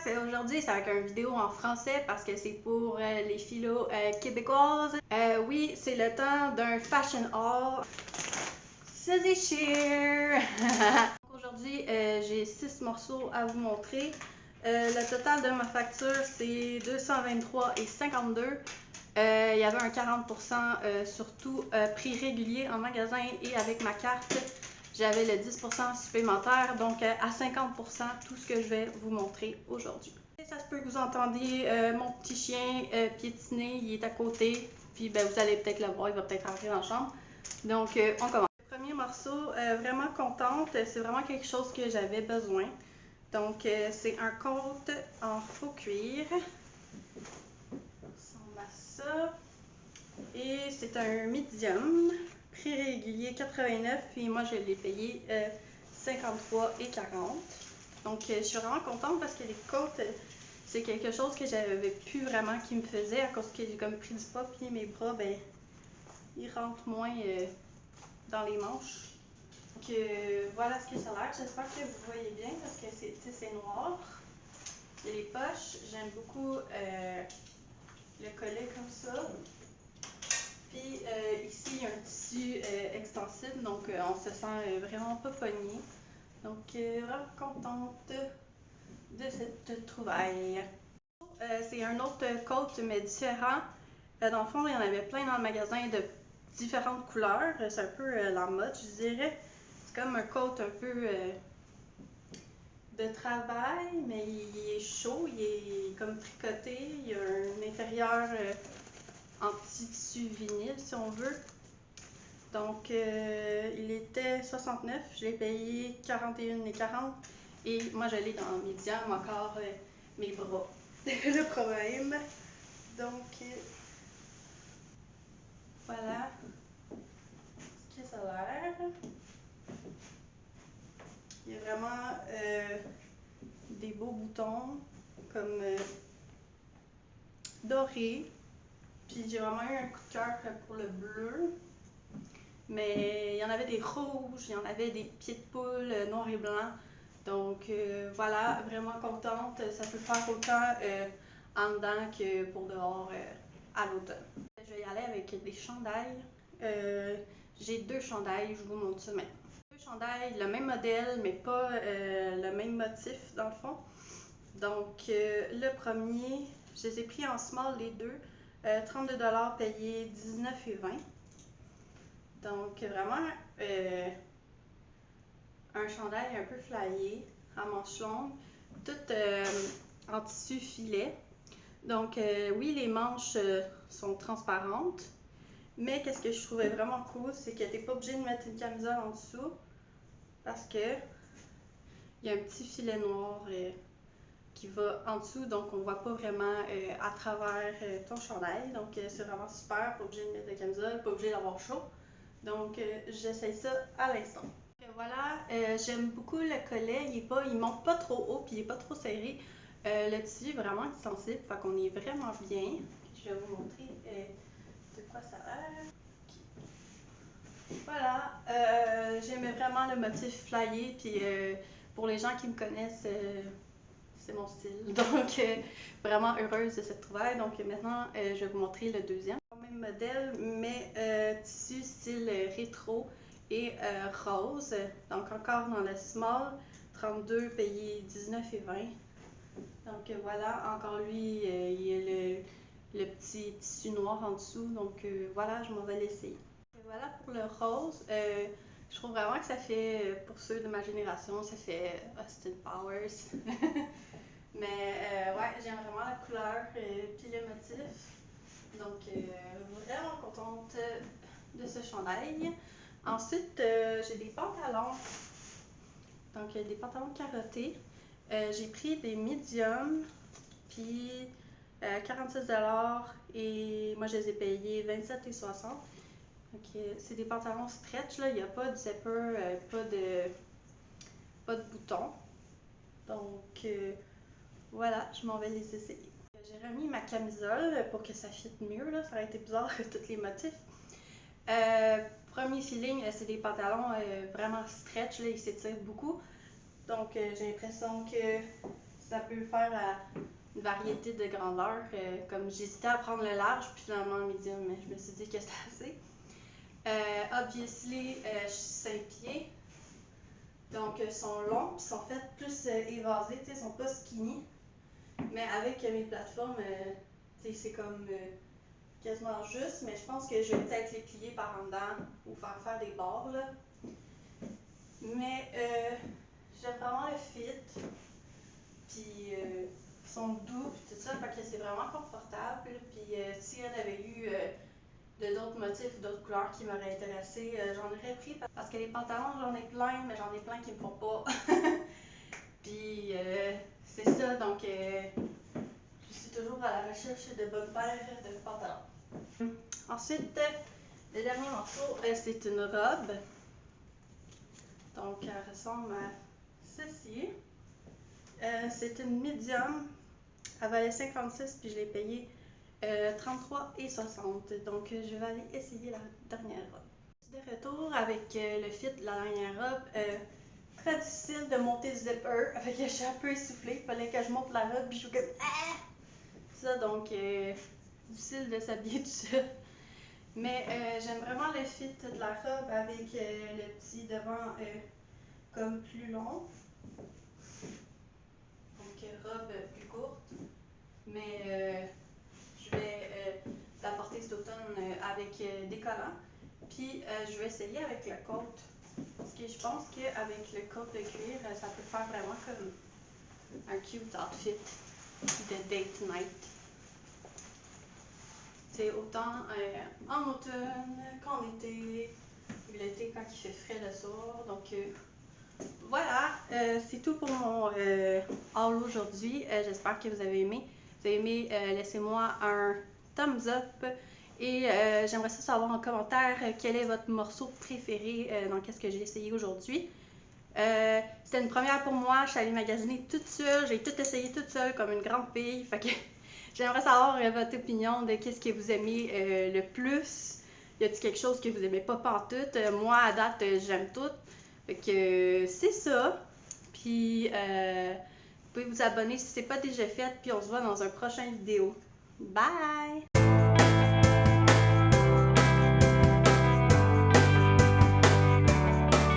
relax. Aujourd'hui, c'est avec une vidéo en français parce que c'est pour les philos québécoises. Oui, c'est le temps d'un fashion haul. Ça déchire! Aujourd'hui, j'ai 6 morceaux à vous montrer. Le total de ma facture, c'est 223,52 $. Il y avait un 40% sur tout prix régulier en magasin et avec ma carte, j'avais le 10% supplémentaire, donc à 50% tout ce que je vais vous montrer aujourd'hui. Ça se peut que vous entendiez mon petit chien piétiner, il est à côté, puis ben, vous allez peut-être le voir, il va peut-être rentrer dans la chambre. Donc on commence. Le premier morceau, vraiment contente, c'est vraiment quelque chose que j'avais besoin. Donc c'est un coat en faux cuir. Ça ressemble à ça. Et c'est un medium, prix régulier 89, puis moi je l'ai payé 53,40. Donc je suis vraiment contente parce que les côtes, c'est quelque chose que j'avais plus vraiment qui me faisait à cause que j'ai comme pris du poids, puis mes bras, ben, ils rentrent moins dans les manches. Donc voilà ce que ça a l'air. J'espère que vous voyez bien parce que c'est noir. Il y a les poches, j'aime beaucoup le collet comme ça. Puis ici, il y a un tissu extensible, donc on se sent vraiment pas pogné. Donc vraiment contente de cette trouvaille. C'est un autre coat, mais différent. Dans le fond, il y en avait plein dans le magasin de différentes couleurs. C'est un peu la mode, je dirais. C'est comme un coat un peu de travail, mais il est chaud, il est comme tricoté. Il y a un intérieur en petit tissu vinyle, si on veut. Donc, il était 69, je l'ai payé 41,40 et moi je l'ai dans médium encore mes bras. Le problème. Donc, voilà ce que ça a l'air. Il y a vraiment des beaux boutons comme dorés. Puis j'ai vraiment eu un coup de cœur pour le bleu. Mais il y en avait des rouges, il y en avait des pieds de poule noirs et blancs. Donc voilà, vraiment contente. Ça peut faire autant en dedans que pour dehors à l'automne. Je vais y aller avec des chandails. J'ai 2 chandails, je vous montre ça maintenant. 2 chandails, le même modèle, mais pas le même motif dans le fond. Donc le premier, je les ai pris en small les deux. 32 $ payé 19,20 $. Donc vraiment un chandail un peu flyé, à manches longues, tout en tissu filet. Donc oui, les manches sont transparentes, mais qu'est-ce que je trouvais vraiment cool, c'est que tu n'es pas obligé de mettre une camisole en dessous parce que il y a un petit filet noir qui va en dessous, donc on ne voit pas vraiment à travers ton chandail. Donc c'est vraiment super, pas obligé de mettre de camisole, pas obligé d'avoir chaud. Donc j'essaye ça à l'instant. Voilà, j'aime beaucoup le collet, il monte pas trop haut puis il est pas trop serré. Le tissu est vraiment extensible, fait qu'on est vraiment bien. Je vais vous montrer de quoi ça a l'air. Voilà, j'aimais vraiment le motif flyé, puis pour les gens qui me connaissent, c'est mon style. Donc vraiment heureuse de cette trouvaille. Donc maintenant, je vais vous montrer le deuxième. Même modèle, mais tissu style rétro et rose. Donc encore dans le small, 32 payé 19,20 $. Donc voilà, encore lui, il y a le petit tissu noir en dessous. Donc voilà, je m'en vais l'essayer. Voilà pour le rose. Je trouve vraiment que ça fait, pour ceux de ma génération, ça fait Austin Powers. Mais ouais, j'aime vraiment la couleur puis le motif. Donc vraiment contente de ce chandail. Ensuite, j'ai des pantalons. Donc des pantalons carottés. J'ai pris des mediums, puis 46 $ et moi je les ai payés 27,60 $. Donc c'est des pantalons stretch, là, il n'y a pas de zipper, pas de bouton. Donc voilà, je m'en vais les essayer. J'ai remis ma camisole pour que ça fitte mieux, là. Ça aurait été bizarre tous les motifs. Premier feeling, c'est des pantalons vraiment stretch, là, ils s'étirent beaucoup. Donc j'ai l'impression que ça peut le faire à une variété de grandeur. Comme j'hésitais à prendre le large, puis finalement le medium, mais je me suis dit que c'était assez. Obviously, je suis 5 pieds. Donc, ils sont longs, puis sont faits plus évasés, tu sais, ils sont pas skinny. Mais avec mes plateformes, tu sais, c'est comme quasiment juste, mais je pense que je vais peut-être les plier par en dedans ou faire des bords, là. Mais j'aime vraiment le fit, puis ils sont doux, puis tout ça, fait que c'est vraiment confortable. Puis si elle avait eu de d'autres motifs ou d'autres couleurs qui m'auraient intéressé, j'en aurais pris parce que les pantalons, j'en ai plein, mais j'en ai plein qui me font pas. Puis c'est ça, donc je suis toujours à la recherche de bonnes paires de pantalons. Ensuite, le dernier morceau, c'est une robe. Donc, elle ressemble à ceci. C'est une medium. Elle valait 56 puis je l'ai payée 33,60. Donc, je vais aller essayer la dernière robe. De retour avec le fit de la dernière robe. Très difficile de monter le zipper. Fait que je suis un peu essoufflée. Il fallait que je monte la robe puis je suis comme ah! Ça, donc, difficile de s'habiller tout seul. Mais j'aime vraiment le fit de la robe avec le petit devant comme plus long. Donc, robe plus courte. Mais je vais la porter cet automne avec des collants. Puis je vais essayer avec la côte. Parce que je pense qu'avec le côte de cuir, ça peut faire vraiment comme un cute outfit de date night. C'est autant en automne qu'en été. L'été quand il fait frais le soir. Donc voilà, c'est tout pour mon haul aujourd'hui. J'espère que vous avez aimé. Si vous avez aimé, laissez-moi un thumbs up. Et j'aimerais savoir en commentaire quel est votre morceau préféré dans qu'est-ce que j'ai essayé aujourd'hui. C'était une première pour moi. Je suis allée magasiner toute seule. J'ai tout essayé toute seule comme une grande fille. Fait que j'aimerais savoir votre opinion de qu'est-ce que vous aimez le plus. Y a-t-il quelque chose que vous aimez pas pantoute? Moi, à date, j'aime tout. Fait que c'est ça. Puis, vous pouvez vous abonner si ce n'est pas déjà fait. Puis, on se voit dans un prochain vidéo. Bye!